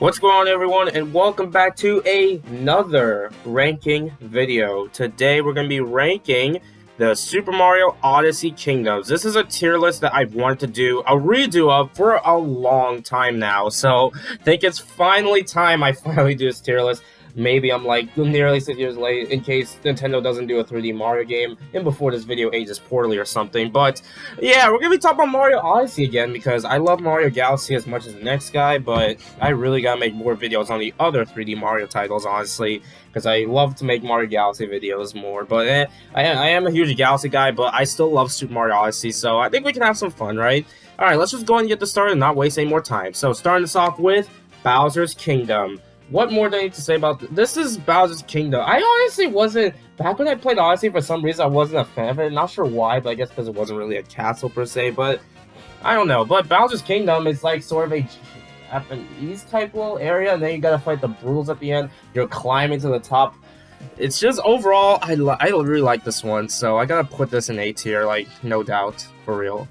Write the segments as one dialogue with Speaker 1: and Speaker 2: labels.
Speaker 1: What's going on, everyone, and welcome back to another ranking video. Today we're going to be ranking the Super Mario Odyssey Kingdoms. This is a tier list that I've wanted to do a redo of for a long time now, so I think it's finally time I finally do this tier list. Maybe I'm like nearly 6 years late in case Nintendo doesn't do a 3D Mario game and before this video ages poorly or something. But yeah, we're going to be talking about Mario Odyssey again because I love Mario Galaxy as much as the next guy, but I really got to make more videos on the other 3D Mario titles, honestly, because I love to make Mario Galaxy videos more. But I am a huge Galaxy guy, but I still love Super Mario Odyssey, so I think we can have some fun, right? Alright, let's just go and get this started and not waste any more time. So starting this off with Bowser's Kingdom. What more do I need to say about this? This is Bowser's Kingdom. I honestly wasn't, back when I played Odyssey, for some reason I wasn't a fan of it. Not sure why, but I guess because it wasn't really a castle per se, but I don't know. But Bowser's Kingdom is like sort of a Japanese type little area, and then you gotta fight the Brutals at the end. You're climbing to the top. It's just overall, I really like this one, so I gotta put this in A tier, like, no doubt, for real.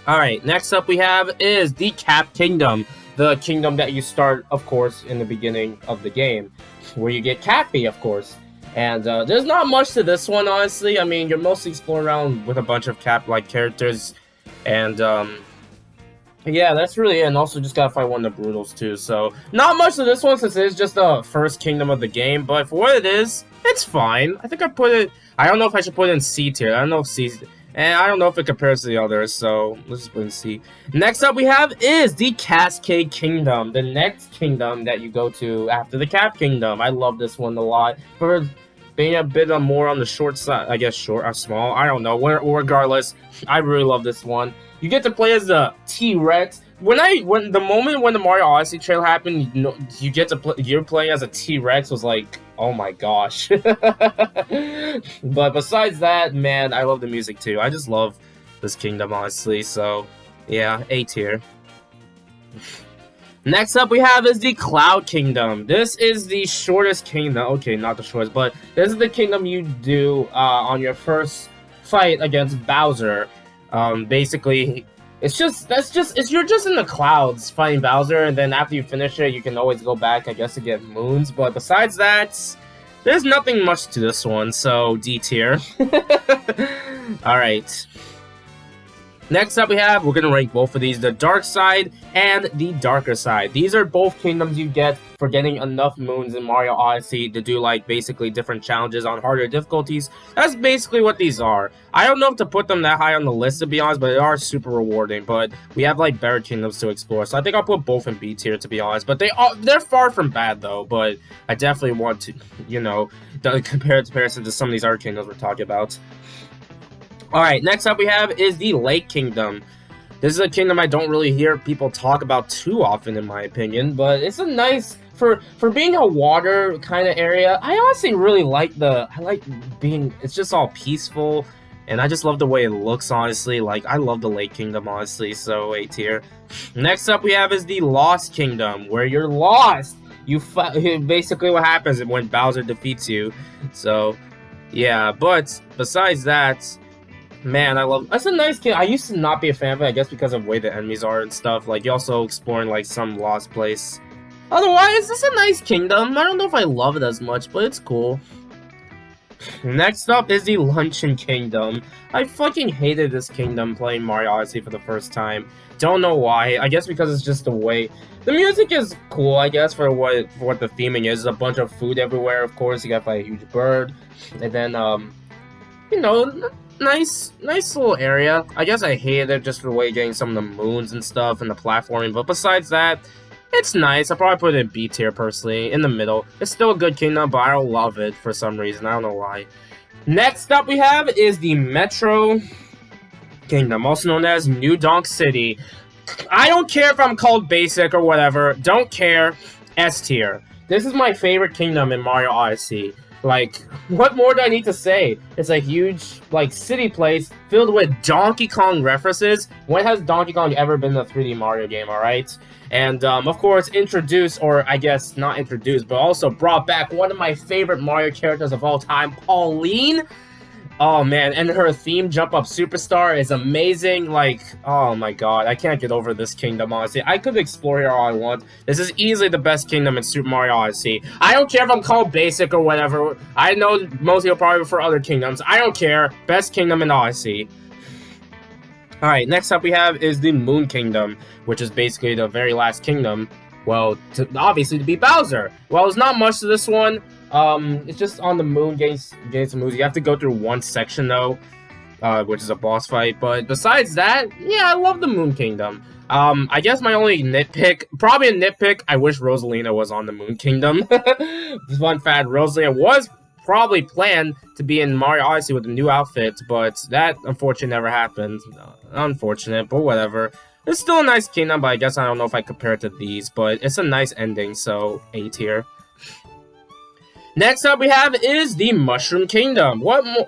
Speaker 1: Alright, next up we have is the Cap Kingdom. The kingdom that you start, of course, in the beginning of the game, where you get Cappy, of course. And there's not much to this one, honestly. I mean, you're mostly exploring around with a bunch of Cap-like characters, and yeah, that's really it. And also just gotta fight one of the Brutals too. So not much to this one since it is just the first kingdom of the game. But for what it is, it's fine. I think I put it. I don't know if I should put it in C tier. I don't know if C. And I don't know if it compares to the others, so let's just put it in C. Next up we have is the Cascade Kingdom, the next kingdom that you go to after the Cap Kingdom. I love this one a lot for being a bit more on the short side, I guess short or small, I don't know. Regardless, I really love this one. You get to play as the T-Rex. When the moment when the Mario Odyssey trail happened, you get to play. You're playing as a T-Rex was like, oh my gosh. But besides that, man, I love the music too. I just love this kingdom, honestly. So yeah, A tier. Next up we have is the Cloud Kingdom. This is the shortest kingdom. Okay, not the shortest, but this is the kingdom you do on your first fight against Bowser. Basically, you're just in the clouds fighting Bowser, and then after you finish it, you can always go back, I guess, to get moons. But besides that, there's nothing much to this one, so D tier. Alright. Next up we're going to rank both of these, the Dark Side and the Darker Side. These are both kingdoms you get for getting enough moons in Mario Odyssey to do, like, basically different challenges on harder difficulties. That's basically what these are. I don't know if to put them that high on the list, to be honest, but they are super rewarding. But we have, like, better kingdoms to explore, so I think I'll put both in B tier, to be honest. But they're far from bad, though, but I definitely want to, you know, comparison to some of these other kingdoms we're talking about. Alright, next up we have is the Lake Kingdom. This is a kingdom I don't really hear people talk about too often, in my opinion, but it's a nice, for being a water kind of area, I honestly really like it's just all peaceful, and I just love the way it looks, honestly. Like, I love the Lake Kingdom, honestly, so A tier. Next up we have is the Lost Kingdom, where you're lost. Basically what happens when Bowser defeats you, so yeah, but besides that, man, that's a nice game. I used to not be a fan of it, I guess because of the way the enemies are and stuff. Like, you're also exploring, like, some lost place. Otherwise, it's a nice kingdom. I don't know if I love it as much, but it's cool. Next up is the Luncheon Kingdom. I fucking hated this kingdom playing Mario Odyssey for the first time. Don't know why. I guess because it's just the way. The music is cool, I guess, for what the theming is. There's a bunch of food everywhere, of course. You got, like, a huge bird. And then, you know, nice little area. I guess I hated it just for the way getting some of the moons and stuff and the platforming, but besides that, it's nice. I'll probably put it in B tier personally, in the middle. It's still a good kingdom, but I don't love it for some reason. I don't know why. Next up we have is the Metro Kingdom, also known as New Donk City. I don't care if I'm called basic or whatever. Don't care. S tier. This is my favorite kingdom in Mario Odyssey. Like, what more do I need to say? It's a huge, like, city place filled with Donkey Kong references. When has Donkey Kong ever been in a 3D Mario game, alright? And, of course, introduced, or I guess not introduced, but also brought back one of my favorite Mario characters of all time, Pauline. Oh man, and her theme Jump Up Superstar is amazing. Like, oh my god, I can't get over this kingdom, honestly. I could explore here all I want. This is easily the best kingdom in Super Mario Odyssey. I don't care if I'm called basic or whatever. I know most people probably prefer other kingdoms. I don't care. Best kingdom in Odyssey. Alright, next up we have is the Moon Kingdom, which is basically the very last kingdom. Well, obviously to be Bowser. Well, there's not much to this one. It's just on the moon getting some moves. You have to go through one section though, which is a boss fight. But besides that, yeah, I love the Moon Kingdom. I guess my only nitpick, probably a nitpick, I wish Rosalina was on the Moon Kingdom. Fun fact, Rosalina was probably planned to be in Mario Odyssey with a new outfit, but that unfortunately never happened. Unfortunate, but whatever. It's still a nice kingdom, but I guess I don't know if I compare it to these, but it's a nice ending, so A tier. Next up we have is the Mushroom Kingdom.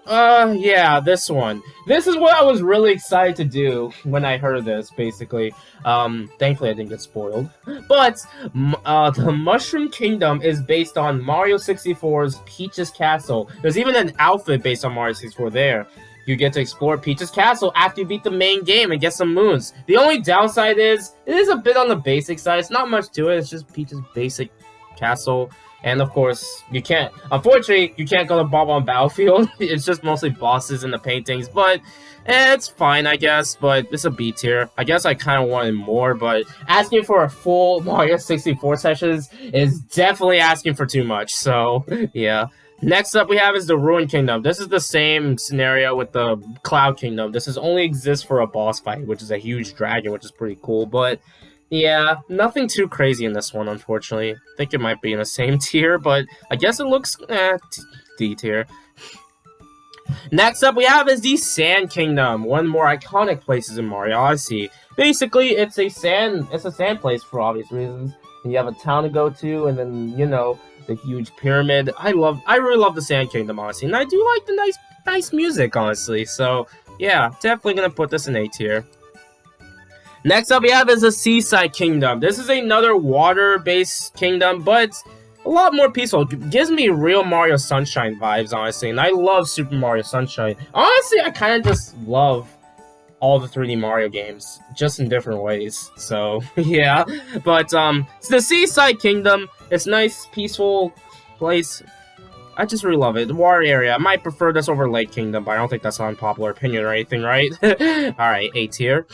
Speaker 1: Yeah, this one. This is what I was really excited to do when I heard this, basically. Thankfully I didn't get spoiled. But, the Mushroom Kingdom is based on Mario 64's Peach's Castle. There's even an outfit based on Mario 64 there. You get to explore Peach's Castle after you beat the main game and get some moons. The only downside is, it is a bit on the basic side. It's not much to it, it's just Peach's basic castle. And of course, unfortunately, you can't go to Bob-omb Battlefield. It's just mostly bosses and the paintings, but it's fine, I guess. But it's a B tier. I guess I kind of wanted more, but asking for a full Mario 64 sessions is definitely asking for too much. So, yeah. Next up we have is the Ruined Kingdom. This is the same scenario with the Cloud Kingdom. This is only exists for a boss fight, which is a huge dragon, which is pretty cool, but yeah, nothing too crazy in this one, unfortunately. I think it might be in the same tier, but I guess it looks D tier. Next up we have is the Sand Kingdom, one of the more iconic places in Mario Odyssey. Basically, it's a sand place for obvious reasons. And you have a town to go to, and then, you know, the huge pyramid. I really love the Sand Kingdom, honestly, and I do like the nice music, honestly. So yeah, definitely gonna put this in A tier. Next up we have is the Seaside Kingdom. This is another water-based kingdom, but a lot more peaceful. It gives me real Mario Sunshine vibes, honestly, and I love Super Mario Sunshine. Honestly, I kind of just love all the 3D Mario games, just in different ways. So yeah, but it's the Seaside Kingdom. It's nice, peaceful place. I just really love it. The water area. I might prefer this over Lake Kingdom, but I don't think that's an unpopular opinion or anything, right? Alright, A tier.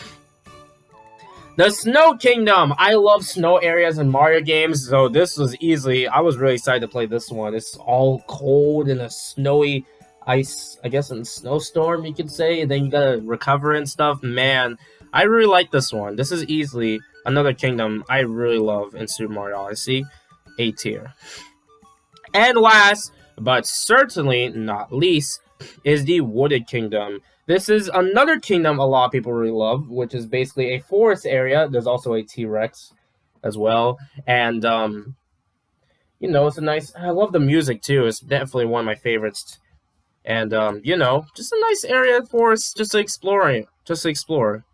Speaker 1: The Snow Kingdom! I love snow areas in Mario games, so this was I was really excited to play this one. It's all cold and a snowy ice, I guess in snowstorm, you could say, and then you gotta recover and stuff. Man, I really like this one. This is easily another kingdom I really love in Super Mario Odyssey. A tier. And last, but certainly not least, is the Wooded Kingdom. This is another kingdom a lot of people really love, which is basically a forest area. There's also a T-Rex as well. And, you know, it's a nice... I love the music, too. It's definitely one of my favorites. And, you know, just a nice area for us just to explore.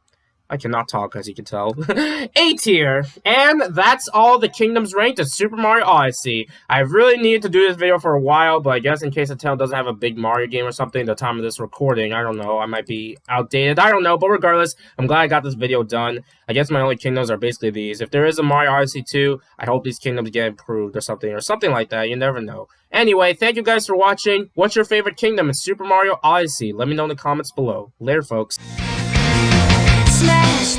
Speaker 1: I cannot talk, as you can tell. A tier! And that's all the kingdoms ranked in Super Mario Odyssey. I really needed to do this video for a while, but I guess in case the channel doesn't have a big Mario game or something at the time of this recording, I don't know, I might be outdated, I don't know, but regardless, I'm glad I got this video done. I guess my only kingdoms are basically these. If there is a Mario Odyssey 2, I hope these kingdoms get improved or something like that, you never know. Anyway, thank you guys for watching. What's your favorite kingdom in Super Mario Odyssey? Let me know in the comments below. Later, folks.
Speaker 2: Smash!